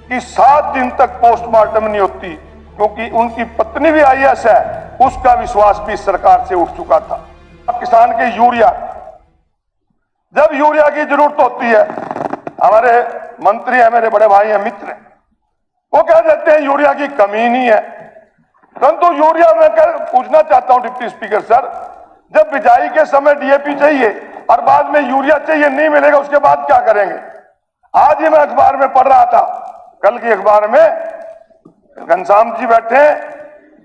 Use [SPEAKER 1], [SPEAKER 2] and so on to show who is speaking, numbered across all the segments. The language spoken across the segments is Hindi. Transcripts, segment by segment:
[SPEAKER 1] कि 7 दिन तक पोस्टमार्टम नहीं होती, क्योंकि उनकी पत्नी भी IAS है, उसका विश्वास भी सरकार से उठ चुका था। अब किसान के यूरिया, जब यूरिया की जरूरत होती है, हमारे मंत्री है, मेरे बड़े भाई हैं, मित्र हैं, वो कह देते हैं यूरिया की कमी नहीं है। परंतु यूरिया मैं पूछना चाहता हूं डिप्टी स्पीकर सर, जब बिजाई के समय DAP चाहिए और बाद में यूरिया चाहिए, नहीं मिलेगा, उसके बाद क्या करेंगे? आज ही मैं अखबार में पढ़ रहा था, कल की अखबार में घनश्याम जी बैठे,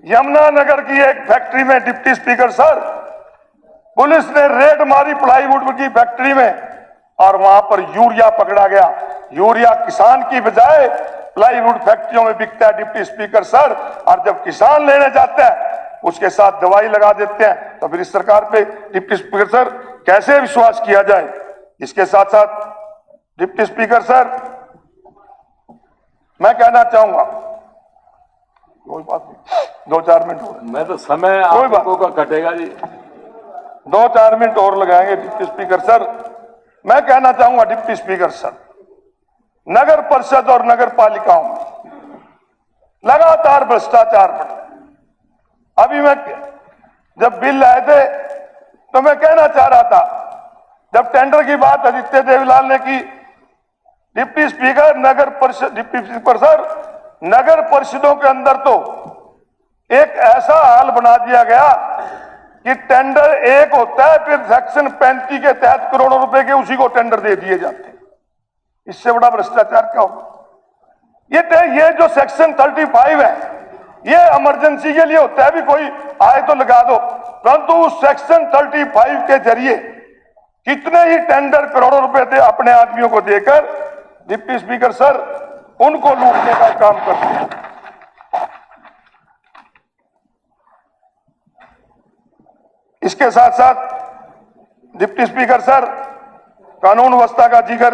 [SPEAKER 1] यमुनानगर की एक फैक्ट्री में डिप्टी स्पीकर सर, पुलिस ने रेड मारी प्लाईवुड की फैक्ट्री में और वहां पर यूरिया पकड़ा गया। यूरिया किसान की बजाय प्लाईवुड फैक्ट्रियों में बिकता है डिप्टी स्पीकर सर, और जब किसान लेने जाता है उसके साथ दवाई लगा देते हैं। तो फिर इस सरकार पे डिप्टी स्पीकर सर कैसे विश्वास किया जाए? इसके साथ साथ डिप्टी स्पीकर सर मैं कहना चाहूंगा, कोई बात नहीं, 2-4 मिनट और,
[SPEAKER 2] मैं तो समय आपको का कटेगा जी,
[SPEAKER 1] 2-4 मिनट और लगाएंगे डिप्टी स्पीकर सर। मैं कहना चाहूंगा डिप्टी स्पीकर सर, नगर परिषद और नगर पालिकाओं में लगातार भ्रष्टाचार बढ़ रहा है। अभी मैं जब बिल लाए थे तो मैं कहना चाह रहा था, जब टेंडर की बात आदित्य देवलाल ने की, डिप्टी स्पीकर नगर परिषद, डिप्टी स्पीकर सर, नगर परिषदों के अंदर तो एक ऐसा हाल बना दिया गया कि टेंडर एक होता है, फिर सेक्शन 35 के तहत करोड़ों रुपए के उसी को टेंडर दे दिए जाते हैं। इससे बड़ा भ्रष्टाचार क्या होगा? ये जो सेक्शन 35 है, ये इमरजेंसी के लिए होता है, भी कोई आए तो लगा दो, परंतु उस सेक्शन 35 के जरिए कितने ही टेंडर करोड़ों रुपए थे अपने आदमियों को देकर डिप्टी स्पीकर सर उनको लूटने का काम करते हैं। इसके साथ साथ डिप्टी स्पीकर सर, कानून व्यवस्था का जिक्र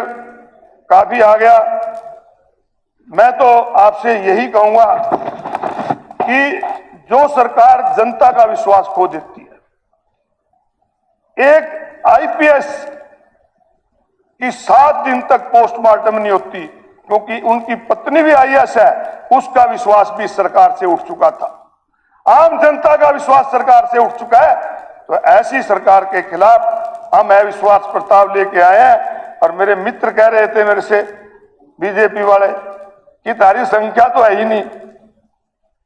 [SPEAKER 1] काफी आ गया। मैं तो आपसे यही कहूंगा कि जो सरकार जनता का विश्वास खो देती है, एक IPS की 7 दिन तक पोस्टमार्टम नहीं होती, क्योंकि उनकी पत्नी भी IAS है, उसका विश्वास भी सरकार से उठ चुका था। आम जनता का विश्वास सरकार से उठ चुका है। तो ऐसी सरकार के खिलाफ हम अविश्वास प्रस्ताव लेके आए हैं। और मेरे मित्र कह रहे थे मेरे से, बीजेपी वाले, कि तारी संख्या तो है ही नहीं,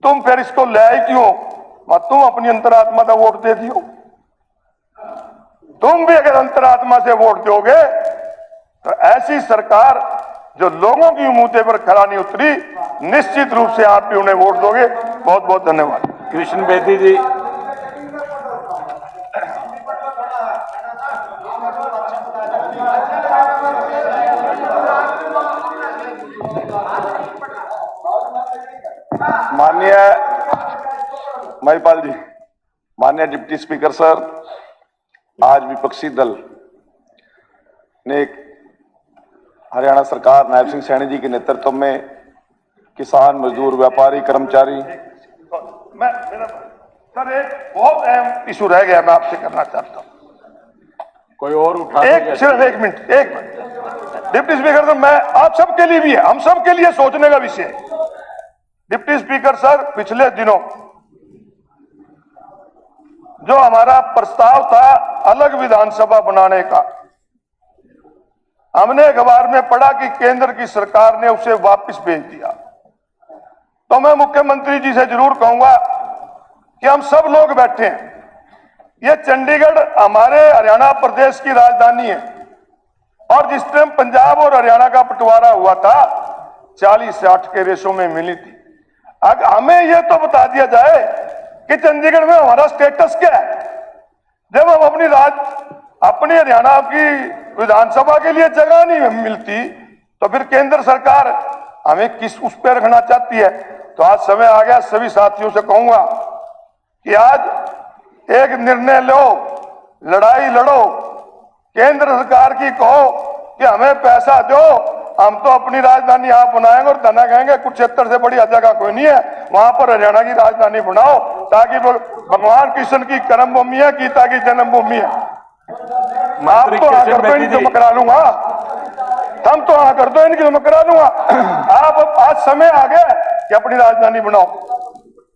[SPEAKER 1] तुम फिर इसको ले आई क्यों? तुम अपनी अंतरात्मा का वोट दे दियो। तुम भी अगर अंतरात्मा से वोट दोगे तो ऐसी सरकार जो लोगों की उम्मीदों पर खरा नहीं उतरी, निश्चित रूप से आप भी उन्हें वोट दोगे। बहुत बहुत धन्यवाद।
[SPEAKER 2] कृष्ण बेदी जी।
[SPEAKER 1] माननीय महिपाल जी, माननीय डिप्टी स्पीकर सर, आज विपक्षी दल ने हरियाणा सरकार नायब सिंह सैनी जी के नेतृत्व में किसान, मजदूर, व्यापारी, कर्मचारी, सर एक बहुत अहम इशू रह गया, मैं आपसे करना चाहता हूं।
[SPEAKER 2] कोई और उठा,
[SPEAKER 1] सिर्फ एक मिनट डिप्टी स्पीकर सर, मैं आप सबके लिए भी है, हम सबके लिए सोचने का विषय है। डिप्टी स्पीकर सर, पिछले दिनों जो हमारा प्रस्ताव था अलग विधानसभा बनाने का, हमने अखबार में पढ़ा कि केंद्र की सरकार ने उसे वापस भेज दिया। तो मैं मुख्यमंत्री जी से जरूर कहूंगा कि हम सब लोग बैठे हैं, ये चंडीगढ़ हमारे हरियाणा प्रदेश की राजधानी है, और जिस टाइम पंजाब और हरियाणा का बंटवारा हुआ था 40-60 के रेशो में मिली थी। अब हमें यह तो बता दिया जाए कि चंडीगढ़ में हमारा स्टेटस क्या है। जब हम अपनी हरियाणा की विधानसभा के लिए जगह नहीं मिलती, तो फिर केंद्र सरकार हमें किस उस पर रखना चाहती है। तो आज समय आ गया, सभी साथियों से कहूंगा कि आज एक निर्णय लो, लड़ाई लड़ो, केंद्र सरकार की कहो कि हमें पैसा दो, हम तो अपनी राजधानी यहाँ बनाएंगे और धना कहेंगे कुरुक्षेत्र से बड़ी जगह कोई नहीं है, वहां पर हरियाणा की राजधानी बनाओ, ताकि भगवान कृष्ण की कर्मभूमि है, गीता की जन्मभूमि है। आप तो हाँ कर दो, इनकी मैं करा लूंगा, तुम तो हाँ कर दो, इनकी मैं करा लूंगा। आप आज समय आ गया है कि अपनी राजधानी बनाओ।